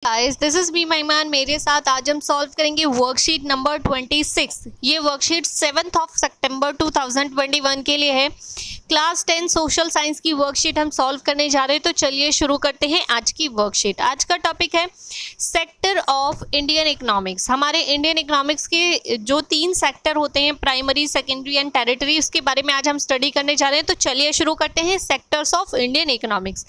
Guys this is me महिमान। मेरे साथ आज हम सॉल्व करेंगे वर्कशीट नंबर 26। ये वर्कशीट 7 सितंबर 2021 के लिए है। क्लास 10 सोशल साइंस की वर्कशीट हम सॉल्व करने जा रहे हैं। तो चलिए शुरू करते हैं आज की वर्कशीट। आज का टॉपिक है सेक्टर ऑफ इंडियन इकोनॉमिक्स। हमारे इंडियन इकोनॉमिक्स के जो 3 सेक्टर होते हैं, प्राइमरी, सेकेंडरी एंड टेरिटरी, उसके बारे में आज हम स्टडी करने जा रहे हैं। तो चलिए शुरू करते हैं। Sectors of Indian economics.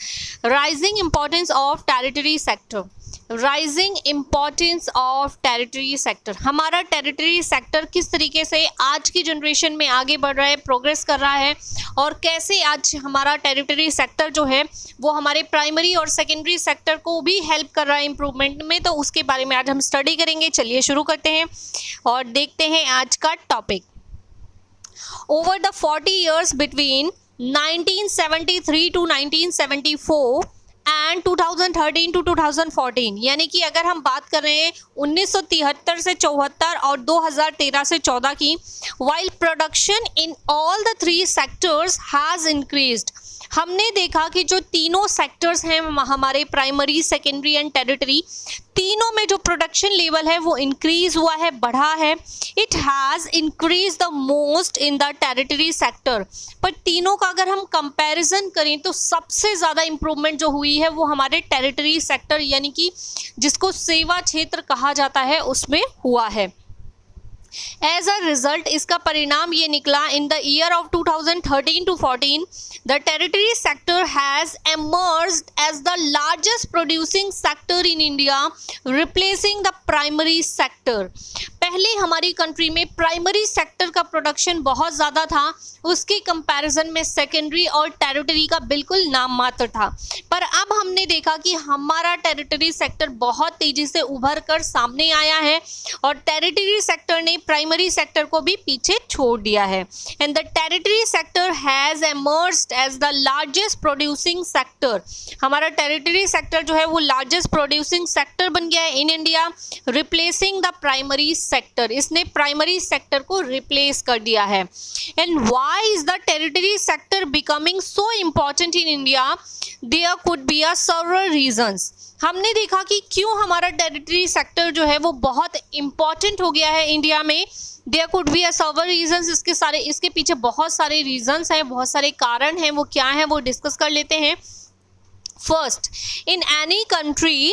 Rising importance of territory sector. Rising importance of territory sector. हमारा टेरिटरी सेक्टर किस तरीके से आज की जनरेशन में आगे बढ़ रहा है, प्रोग्रेस कर रहा है, और कैसे आज हमारा टेरिटरी सेक्टर जो है वो हमारे प्राइमरी और सेकेंडरी सेक्टर को भी हेल्प कर रहा है इम्प्रूवमेंट में। तो उसके बारे में आज हम स्टडी करेंगे। चलिए शुरू करते हैं और देखते हैं आज का topic. Over the 40 years between 1973 to 1974 and 2013 to 2014, यानी कि अगर हम बात कर रहे हैं 1973 से 74 और 2013 से 14 की, while production in all the 3 sectors has increased. हमने देखा कि जो तीनों सेक्टर्स हैं हमारे प्राइमरी, सेकेंडरी एंड टेरिटरी, तीनों में जो प्रोडक्शन लेवल है वो इंक्रीज हुआ है, बढ़ा है। It has increase the most in the territory sector. पर तीनों का अगर हम कंपैरिजन करें तो सबसे ज़्यादा इम्प्रूवमेंट जो हुई है वो हमारे टेरिटरी सेक्टर यानी कि जिसको सेवा क्षेत्र कहा जाता है उसमें हुआ है। एज अ रिजल्ट, इसका परिणाम ये निकला, in the year of 2013 to 14 the territory sector has emerged as the largest producing sector in India, replacing the primary sector. पहले हमारी कंट्री में प्राइमरी सेक्टर का प्रोडक्शन बहुत ज़्यादा था, उसके कंपैरिजन में सेकेंडरी और टेरिटरी का बिल्कुल नाम मात्र था। पर अब हमने देखा कि हमारा टेरिटरी सेक्टर बहुत तेज़ी से उभर कर सामने आया है और टेरिटरी सेक्टर ने प्राइमरी सेक्टर को भी पीछे छोड़ दिया है। And the territory sector has emerged as the largest producing sector. हमारा टेरिटरी सेक्टर जो है वो लार्जेस्ट प्रोड्यूसिंग सेक्टर बन गया है in India, replacing the primary sector. इसने प्राइमरी सेक्टर को रिप्लेस कर दिया है। And why is the territory sector becoming so important in India? There could be a several reasons। हमने देखा कि क्यों हमारा टेरिटरी सेक्टर जो है वो बहुत इम्पॉर्टेंट हो गया है इंडिया में। There could be a several reasons। इसके पीछे बहुत सारे रीजंस हैं, बहुत सारे कारण हैं। वो क्या हैं वो डिस्कस कर लेते हैं। First, in any country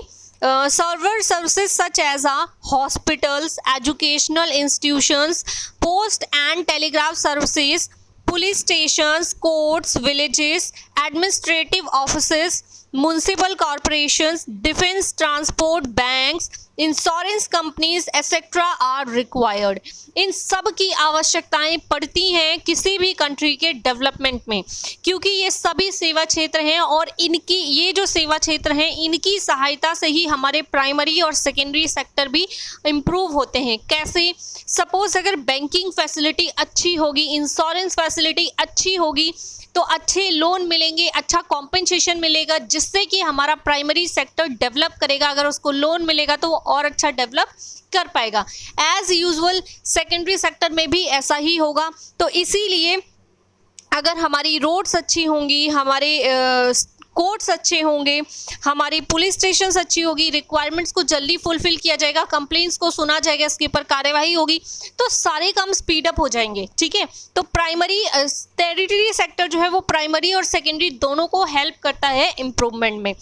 server services such as hospitals, educational institutions, post and telegraph services, police stations, courts, villages, administrative offices, municipal corporations, defense, transport, banks, insurance companies etcetera are required. इन सब की आवश्यकताएं पड़ती हैं किसी भी country के development में, क्योंकि ये सभी सेवा क्षेत्र हैं और ये जो सेवा क्षेत्र हैं इनकी सहायता से ही हमारे प्राइमरी और सेकेंडरी सेक्टर भी इम्प्रूव होते हैं। कैसे? सपोज अगर बैंकिंग फैसिलिटी अच्छी होगी, इंश्योरेंस फैसिलिटी अच्छी होगी तो अच्छे लोन मिलेंगे, अच्छा कॉम्पेंसेशन मिलेगा, जिससे कि हमारा प्राइमरी सेक्टर डेवलप करेगा। अगर उसको लोन मिलेगा तो वो और अच्छा डेवलप कर पाएगा। एज यूजुअल सेकेंडरी सेक्टर में भी ऐसा ही होगा। तो इसीलिए अगर हमारी रोड्स अच्छी होंगी, हमारे कोर्ट्स अच्छे होंगे, हमारी पुलिस स्टेशंस अच्छी होगी, रिक्वायरमेंट्स को जल्दी फुलफिल किया जाएगा, कंप्लेंट्स को सुना जाएगा, इसके ऊपर कार्यवाही होगी, तो सारे काम स्पीड अप हो जाएंगे। ठीक है, तो प्राइमरी टेरिटरी सेक्टर जो है वो प्राइमरी और सेकेंडरी दोनों को हेल्प करता है इम्प्रूवमेंट में।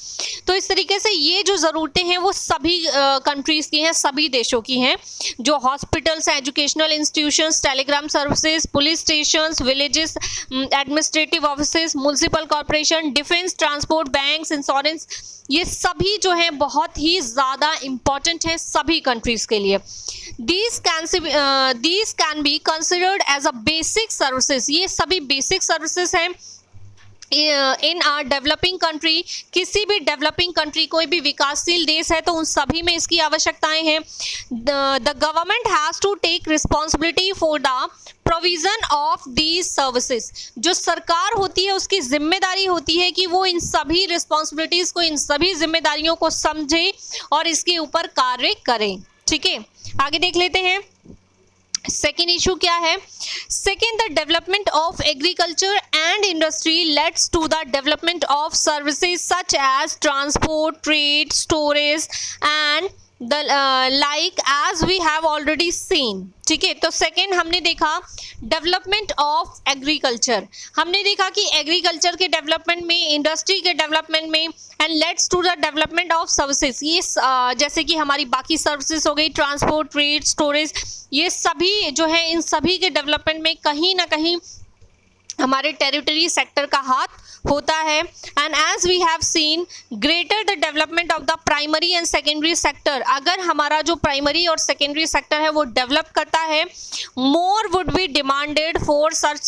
तो इस तरीके से ये जो ज़रूरतें हैं वो सभी कंट्रीज़ की हैं, सभी देशों की हैं। जो hospitals, educational institutions, Telegram services, police stations, villages, administrative offices, municipal corporation, defence, transport, banks, insurance, ये सभी जो हैं बहुत ही ज़्यादा इम्पॉर्टेंट हैं सभी कंट्रीज़ के लिए। These can be considered as a basic services। ये सभी बेसिक सर्विसेज हैं इन आर डेवलपिंग कंट्री। किसी भी डेवलपिंग कंट्री, कोई भी विकासशील देश है तो उन सभी में इसकी आवश्यकताएं हैं। The government has to take responsibility for the provision of these services. जो सरकार होती है उसकी जिम्मेदारी होती है कि वो इन सभी रिस्पॉन्सिबिलिटीज़ को, इन सभी जिम्मेदारियों को समझे और इसके ऊपर कार्य करें। ठीक है, आगे देख लेते हैं। सेकेंड इशू क्या है? Second, the development of agriculture and industry leads to the development of services such as transport, trade, storage and the like as we have already seen. ठीक है, तो सेकेंड हमने देखा डेवलपमेंट ऑफ एग्रीकल्चर, हमने देखा कि एग्रीकल्चर के development में, इंडस्ट्री के डेवलपमेंट में, and leads to the development of services, ये जैसे कि हमारी बाकी सर्विसेज हो गई, ट्रांसपोर्ट, ट्रेड, स्टोरेज, ये सभी जो है इन सभी के डेवलपमेंट में कहीं ना कहीं हमारे टेरिटरी सेक्टर का हाथ होता है। And as we have seen greater the development of the primary and secondary sector, अगर हमारा जो प्राइमरी और सेकेंडरी सेक्टर है वो डेवलप करता है, more would be demanded for such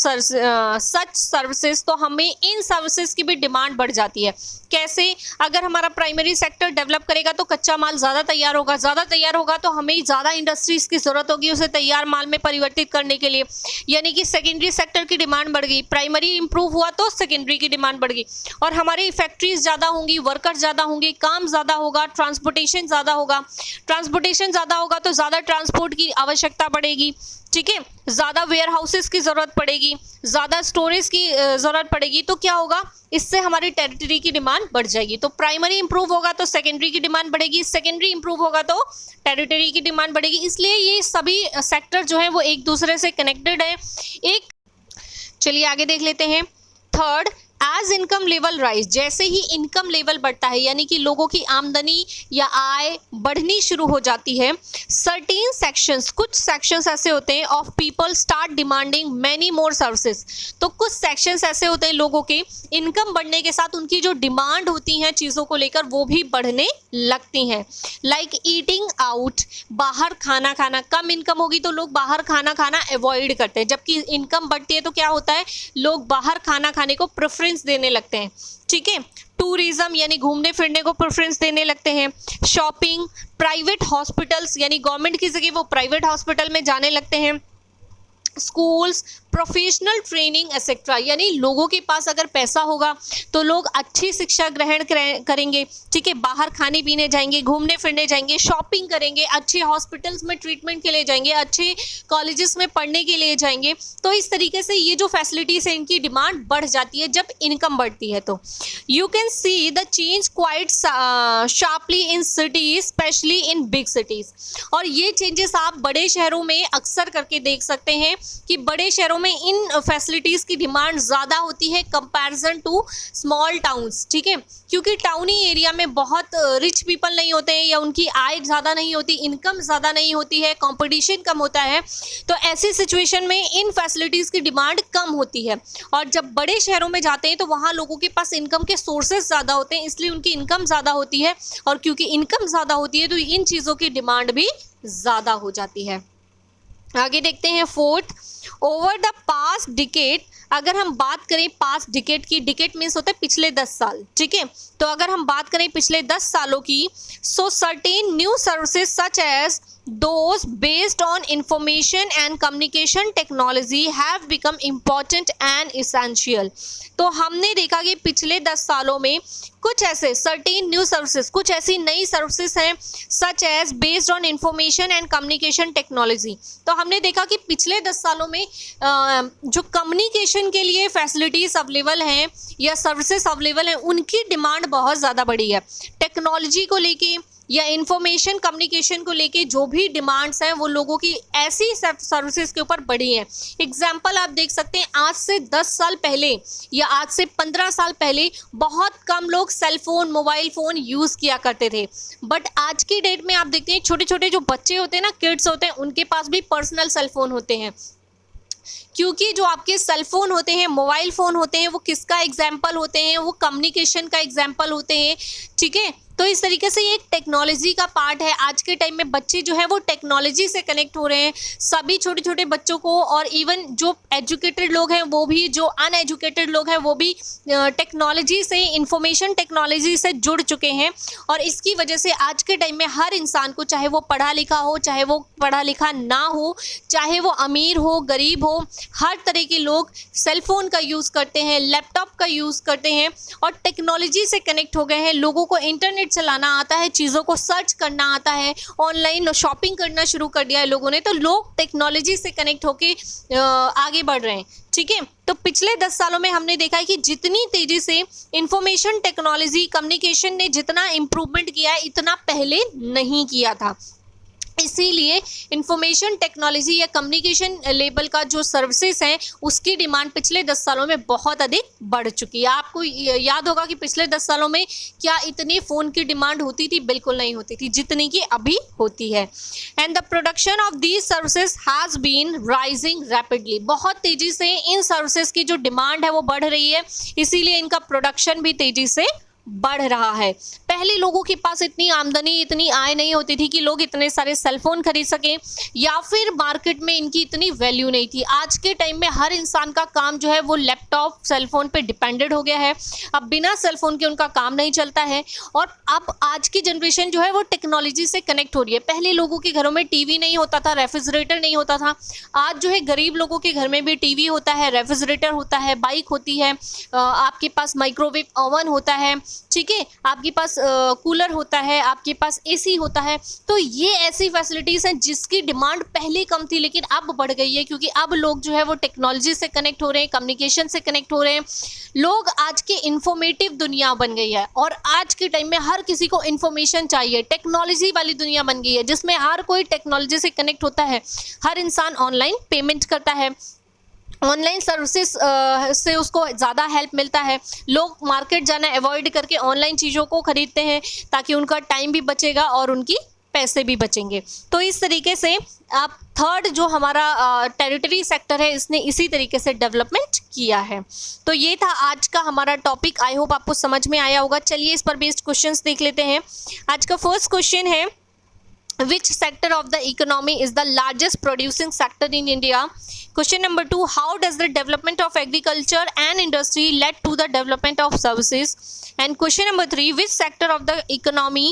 services, तो हमें इन सर्विसेज की भी डिमांड बढ़ जाती है। कैसे? अगर हमारा प्राइमरी सेक्टर डेवलप करेगा तो कच्चा माल ज़्यादा तैयार होगा, ज़्यादा तैयार होगा तो हमें ज़्यादा इंडस्ट्रीज़ की ज़रूरत होगी उसे तैयार माल में परिवर्तित करने के लिए, यानी कि सेकेंडरी सेक्टर की डिमांड बढ़ गई। प्राइमरी इंप्रूव हुआ तो सेकेंडरी की डिमांड बढ़ गई, और हमारी फैक्ट्रीज ज़्यादा होंगी, वर्कर ज़्यादा होंगे, काम ज़्यादा होगा, ट्रांसपोर्टेशन ज़्यादा होगा, ट्रांसपोर्टेशन ज़्यादा होगा तो ज़्यादा ट्रांसपोर्ट की आवश्यकता पड़ेगी। ठीक है, ज़्यादा वेयर हाउसेस की ज़रूरत पड़ेगी, ज़्यादा स्टोरेज की ज़रूरत पड़ेगी, तो क्या होगा? इससे हमारी टेरिटरी की डिमांड बढ़ जाएगी। तो प्राइमरी इंप्रूव होगा तो सेकेंडरी की डिमांड बढ़ेगी, सेकेंडरी इंप्रूव होगा तो टेरिटरी की डिमांड बढ़ेगी। इसलिए ये सभी सेक्टर जो है वो एक दूसरे से कनेक्टेड है। चलिए आगे देख लेते हैं। Third, as income level rise, जैसे ही इनकम लेवल बढ़ता है यानी कि लोगों की आमदनी या आय बढ़नी शुरू हो जाती है, सर्टेन सेक्शंस, कुछ सेक्शंस ऐसे होते हैं of people start demanding many more services, तो कुछ सेक्शंस ऐसे होते हैं लोगों के इनकम बढ़ने के साथ उनकी जो डिमांड होती हैं चीज़ों को लेकर वो भी बढ़ने लगती हैं। लाइक ईटिंग आउट, बाहर खाना खाना, कम इनकम होगी तो लोग बाहर खाना खाना अवॉइड करते हैं, जबकि इनकम बढ़ती है तो क्या होता है, लोग बाहर खाना खाने को प्रेफरेंस देने लगते हैं। ठीक है, टूरिज्म यानी घूमने फिरने को प्रेफरेंस देने लगते हैं, शॉपिंग, प्राइवेट हॉस्पिटल्स यानी गवर्नमेंट की जगह वो प्राइवेट हॉस्पिटल में जाने लगते हैं, स्कूल्स, प्रोफेशनल ट्रेनिंग एक्सेट्रा, यानी लोगों के पास अगर पैसा होगा तो लोग अच्छी शिक्षा ग्रहण करेंगे। ठीक है, बाहर खाने पीने जाएंगे, घूमने फिरने जाएंगे, शॉपिंग करेंगे, अच्छे हॉस्पिटल्स में ट्रीटमेंट के लिए जाएंगे, अच्छे कॉलेजेस में पढ़ने के लिए जाएंगे। तो इस तरीके से ये जो फैसिलिटीज़ है इनकी डिमांड बढ़ जाती है जब इनकम बढ़ती है। तो you can see the change quite sharply in cities, specially in big cities, और ये चेंजेस आप बड़े शहरों में अक्सर करके देख सकते हैं कि बड़े शहरों में इन फैसिलिटीज़ की डिमांड ज़्यादा होती है कंपैरिजन टू स्मॉल टाउन्स। ठीक है, क्योंकि टाउनी एरिया में बहुत रिच पीपल नहीं होते हैं या उनकी आय ज़्यादा नहीं होती, इनकम ज़्यादा नहीं होती है, कंपटीशन कम होता है, तो ऐसी सिचुएशन में इन फैसिलिटीज़ की डिमांड कम होती है। और जब बड़े शहरों में जाते हैं तो वहाँ लोगों के पास इनकम के सोर्सेज ज़्यादा होते हैं, इसलिए उनकी इनकम ज़्यादा होती है, और क्योंकि इनकम ज़्यादा होती है तो इन चीज़ों की डिमांड भी ज़्यादा हो जाती है। आगे देखते हैं fourth, over the past decade, अगर हम बात करें पास्ट डिकेड की, डिकेड मीन्स होता है पिछले 10 साल। ठीक है, तो अगर हम बात करें पिछले 10 सालों की, so certain new services such as those based on information and communication technology have become important and essential। तो हमने देखा कि पिछले 10 सालों में कुछ ऐसे सर्टेन न्यू सर्विसेज, कुछ ऐसी नई सर्विसेज हैं such as based on information and communication technology. तो हमने देखा कि पिछले 10 सालों में जो कम्युनिकेशन के लिए फैसिलिटीज़ अवेलेबल हैं या सर्विसेज अवेलेबल हैं उनकी डिमांड बहुत ज़्यादा बढ़ी है। टेक्नोलॉजी को लेके या इंफॉर्मेशन कम्युनिकेशन को लेके जो भी डिमांड्स हैं वो लोगों की ऐसी सर्विसेज के ऊपर बढ़ी हैं। एग्जाम्पल आप देख सकते हैं, आज से 10 साल पहले या आज से 15 साल पहले बहुत कम लोग cell phone, mobile phone use किया करते थे, बट आज की डेट में आप देखते हैं छोटे छोटे जो बच्चे होते हैं ना, किड्स होते हैं, उनके पास भी पर्सनल सेल फोन होते हैं। क्योंकि जो आपके सेल फोन होते हैं, मोबाइल फ़ोन होते हैं, वो किसका एग्जाम्पल होते हैं, वो कम्युनिकेशन का एग्जाम्पल होते हैं। ठीक है, तो इस तरीके से ये एक टेक्नोलॉजी का पार्ट है। आज के टाइम में बच्चे जो है वो टेक्नोलॉजी से कनेक्ट हो रहे हैं, सभी छोटे छोटे बच्चों को, और इवन जो एजुकेटेड लोग हैं वो भी, जो अनएजुकेटेड लोग हैं वो भी टेक्नोलॉजी से, इंफॉर्मेशन टेक्नोलॉजी से जुड़ चुके हैं। और इसकी वजह से आज के टाइम में हर इंसान को, चाहे वो पढ़ा लिखा हो, चाहे वो पढ़ा लिखा ना हो, चाहे वो अमीर हो, गरीब हो, हर तरह के लोग सेल फोन का यूज़ करते हैं, लैपटॉप का यूज़ करते हैं और टेक्नोलॉजी से कनेक्ट हो गए हैं। लोगों को इंटरनेट इंटरनेट चलाना आता है, चीज़ों को सर्च करना आता है, ऑनलाइन शॉपिंग करना शुरू कर दिया है लोगों ने, तो लोग टेक्नोलॉजी से कनेक्ट होके आगे बढ़ रहे हैं। ठीक है, तो पिछले 10 सालों में हमने देखा है कि जितनी तेजी से इंफॉर्मेशन टेक्नोलॉजी कम्युनिकेशन ने जितना इम्प्रूवमेंट किया है, इतना पहले नहीं किया था। इसीलिए इंफॉर्मेशन टेक्नोलॉजी या कम्युनिकेशन लेवल का जो सर्विसेज हैं, उसकी डिमांड पिछले 10 सालों में बहुत अधिक बढ़ चुकी है। आपको याद होगा कि पिछले 10 सालों में क्या इतनी फ़ोन की डिमांड होती थी? बिल्कुल नहीं होती थी जितनी कि अभी होती है। And the production of these services has been rising rapidly. बहुत तेज़ी से इन सर्विसेज की जो डिमांड है वो बढ़ रही है, इसीलिए इनका प्रोडक्शन भी तेज़ी से बढ़ रहा है। पहले लोगों के पास इतनी आमदनी, इतनी आय नहीं होती थी कि लोग इतने सारे सेलफोन खरीद सकें, या फिर मार्केट में इनकी इतनी वैल्यू नहीं थी। आज के टाइम में हर इंसान का काम जो है वो लैपटॉप, सेलफोन पे डिपेंडेड हो गया है। अब बिना सेलफोन के उनका काम नहीं चलता है, और अब आज की जनरेशन जो है वो टेक्नोलॉजी से कनेक्ट हो रही है। पहले लोगों के घरों में टीवी नहीं होता था, रेफ्रिजरेटर नहीं होता था। आज जो है गरीब लोगों के घर में भी टीवी होता है, रेफ्रिजरेटर होता है, बाइक होती है, आपके पास माइक्रोवेव ओवन होता है, ठीक है, आपके पास कूलर होता है, आपके पास एसी होता है। तो ये ऐसी फैसिलिटीज़ हैं जिसकी डिमांड पहले कम थी लेकिन अब बढ़ गई है, क्योंकि अब लोग जो है वो टेक्नोलॉजी से कनेक्ट हो रहे हैं, कम्युनिकेशन से कनेक्ट हो रहे हैं। लोग आज के इंफॉर्मेटिव दुनिया बन गई है, और आज के टाइम में हर किसी को इंफॉर्मेशन चाहिए। टेक्नोलॉजी वाली दुनिया बन गई है जिसमें हर कोई टेक्नोलॉजी से कनेक्ट होता है। हर इंसान ऑनलाइन पेमेंट करता है, ऑनलाइन सर्विसेज से उसको ज़्यादा हेल्प मिलता है। लोग मार्केट जाना अवॉइड करके ऑनलाइन चीज़ों को खरीदते हैं, ताकि उनका टाइम भी बचेगा और उनकी पैसे भी बचेंगे। तो इस तरीके से आप थर्ड जो हमारा टेरिटरी सेक्टर है, इसने इसी तरीके से डेवलपमेंट किया है। तो ये था आज का हमारा टॉपिक। आई होप आपको समझ में आया होगा। चलिए इस पर बेस्ड क्वेश्चंस देख लेते हैं। आज का फर्स्ट क्वेश्चन है, which sector of the economy is the largest producing sector in India? Question number 2, how does the development of agriculture and industry led to the development of services? And question number 3, which sector of the economy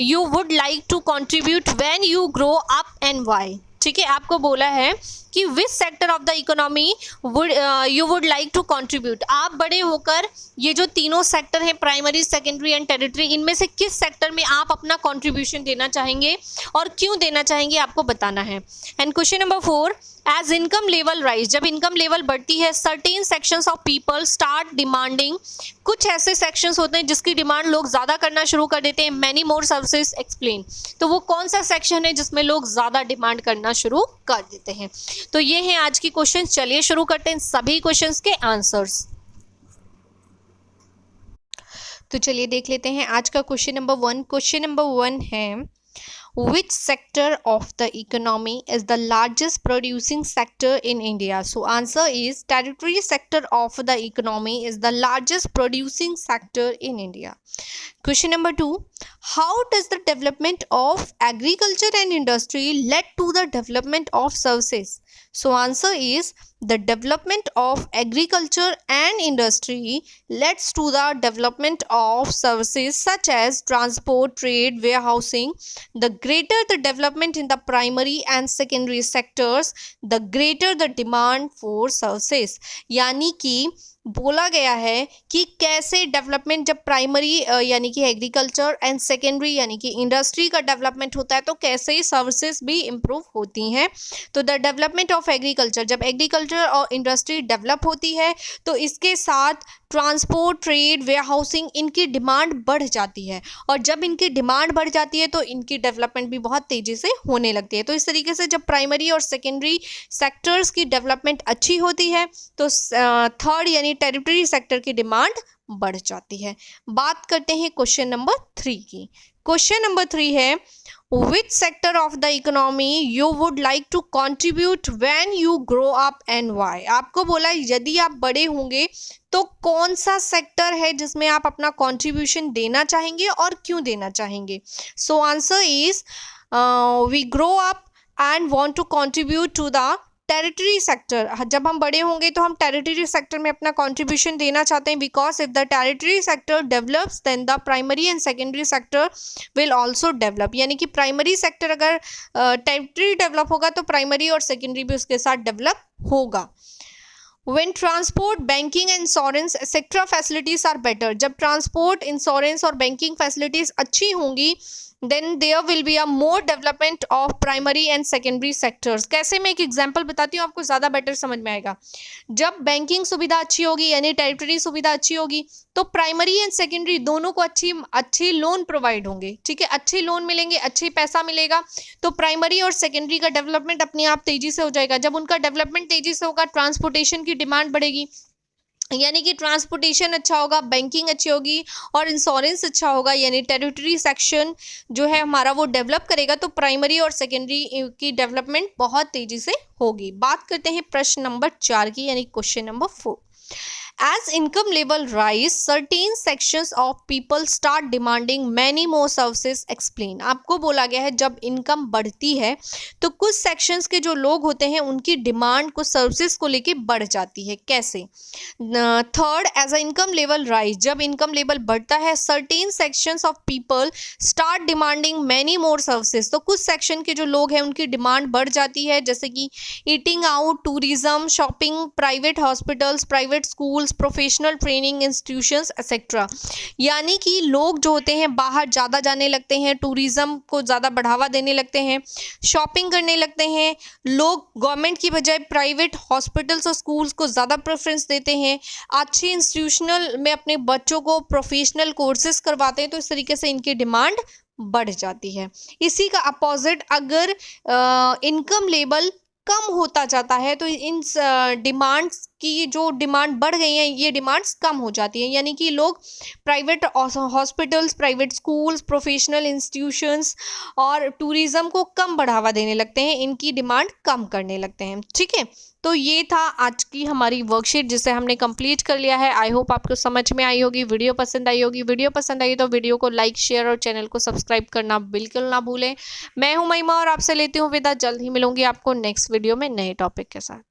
you would like to contribute when you grow up and why? ठीक है, आपको बोला है कि which sector of the economy would you would like to contribute. आप बड़े होकर ये जो तीनों सेक्टर हैं, प्राइमरी, सेकेंडरी एंड टेरिटरी, इनमें से किस सेक्टर में आप अपना कंट्रीब्यूशन देना चाहेंगे और क्यों देना चाहेंगे, आपको बताना है। And question number 4, as income level rise, जब इनकम लेवल बढ़ती है, certain sections of people start demanding, कुछ ऐसे सेक्शंस होते हैं जिसकी डिमांड लोग ज़्यादा करना शुरू कर देते हैं, मैनी मोर सर्विसेज एक्सप्लेन। तो वो कौन सा सेक्शन है जिसमें लोग ज़्यादा डिमांड करना शुरू कर देते हैं? तो ये हैं आज की क्वेश्चन। चलिए शुरू करते हैं सभी क्वेश्चंस के आंसर्स। तो चलिए देख लेते हैं आज का क्वेश्चन नंबर 1। क्वेश्चन नंबर 1 है, which sector of the economy is the largest producing sector in India? So answer is territory sector of the economy is the largest producing sector in India. Question number 2, how does the development of agriculture and industry led to the development of services? So answer is the development of agriculture and industry leads to the development of services such as transport, trade, warehousing. The greater the development in the primary and secondary sectors, the greater the demand for services. यानी कि बोला गया है कि कैसे development, जब primary यानी कि एग्रीकल्चर एंड सेकेंडरी यानी कि इंडस्ट्री का डेवलपमेंट होता है तो कैसे सर्विसेज भी इम्प्रूव होती हैं। तो द डेवलपमेंट ऑफ एग्रीकल्चर, जब एग्रीकल्चर और इंडस्ट्री डेवलप होती है तो इसके साथ ट्रांसपोर्ट, ट्रेड, वेयरहाउसिंग, इनकी डिमांड बढ़ जाती है, और जब इनकी डिमांड बढ़ जाती है तो इनकी डेवलपमेंट भी बहुत तेज़ी से होने लगती है। तो इस तरीके से जब प्राइमरी और सेकेंडरी सेक्टर्स की डेवलपमेंट अच्छी होती है तो थर्ड यानी टेरिटरी सेक्टर की डिमांड बढ़ जाती है। बात करते हैं क्वेश्चन नंबर 3 की। क्वेश्चन नंबर 3 है, which sector of the economy you would like to contribute when you grow up and why? आपको बोला यदि आप बड़े होंगे तो कौन सा सेक्टर है जिसमें आप अपना कंट्रीब्यूशन देना चाहेंगे और क्यों देना चाहेंगे। So answer is we grow up and want to contribute to the territory sector. जब हम बड़े होंगे तो हम टेरिटरी सेक्टर में अपना कंट्रीब्यूशन देना चाहते हैं, because if the territory sector develops then the primary and secondary sector will also develop. यानी कि प्राइमरी सेक्टर अगर टेरिटरी डेवलप होगा तो प्राइमरी और सेकेंडरी भी उसके साथ डेवलप होगा। When transport, banking, insurance etcetera facilities are better, जब ट्रांसपोर्ट, इंश्योरेंस और बैंकिंग फैसिलिटीज अच्छी होंगी, then there will be a more development of primary and secondary sectors. कैसे, मैं एक एग्जांपल बताती हूँ, आपको ज़्यादा बेटर समझ में आएगा। जब बैंकिंग सुविधा अच्छी होगी यानी टेरिटरी सुविधा अच्छी होगी, तो प्राइमरी एंड सेकेंडरी दोनों को अच्छी लोन प्रोवाइड होंगे, ठीक है, अच्छे लोन मिलेंगे, अच्छी पैसा मिलेगा, तो प्राइमरी और सेकेंडरी का डेवलपमेंट अपने आप तेजी से हो जाएगा। जब उनका डेवलपमेंट तेजी से होगा, ट्रांसपोर्टेशन की डिमांड बढ़ेगी, यानी कि ट्रांसपोर्टेशन अच्छा होगा, बैंकिंग अच्छी होगी और इंश्योरेंस अच्छा होगा, यानी टेरिटरी सेक्शन जो है हमारा वो डेवलप करेगा, तो प्राइमरी और सेकेंडरी की डेवलपमेंट बहुत तेजी से होगी। बात करते हैं प्रश्न नंबर 4 की, यानी question number 4। As income level rise, certain sections of people start demanding many more services. Explain. आपको बोला गया है जब इनकम बढ़ती है तो कुछ सेक्शंस के जो लोग होते हैं उनकी डिमांड कुछ सर्विसेज को लेके बढ़ जाती है। कैसे? Third, as a income level rise, जब इनकम लेवल बढ़ता है, certain sections of people start demanding many more services, तो कुछ सेक्शन के जो लोग हैं उनकी डिमांड बढ़ जाती है, जैसे कि eating out, tourism, shopping, private hospitals, private schools, professional training institutions etcetera. यानी कि लोग जो होते हैं बाहर ज़्यादा जाने लगते हैं, टूरिज्म को ज़्यादा बढ़ावा देने लगते हैं, शॉपिंग करने लगते हैं, लोग गवर्नमेंट की बजाय प्राइवेट हॉस्पिटल्स और स्कूल्स को ज़्यादा प्रेफरेंस देते हैं, अच्छी इंस्टीट्यूशनल में अपने बच्चों को प्रोफेशनल कोर्सेज करवाते हैं, तो इस तरीके से इनकी डिमांड बढ़ जाती है। इसी का अपोजिट, अगर इनकम लेवल कम होता जाता है तो इन डिमांड्स की जो डिमांड बढ़ गई हैं ये डिमांड्स कम हो जाती हैं, यानी कि लोग private hospitals, private schools, professional institutions और टूरिज्म को कम बढ़ावा देने लगते हैं, इनकी डिमांड कम करने लगते हैं। ठीक है, तो ये था आज की हमारी वर्कशीट जिसे हमने कंप्लीट कर लिया है। आई होप आपको समझ में आई होगी, वीडियो पसंद आई होगी। वीडियो पसंद आई तो वीडियो को लाइक, शेयर और चैनल को सब्सक्राइब करना बिल्कुल ना भूलें। मैं हूं महिमा और आपसे लेती हूं विदा। जल्द ही मिलूंगी आपको नेक्स्ट वीडियो में नए टॉपिक के साथ।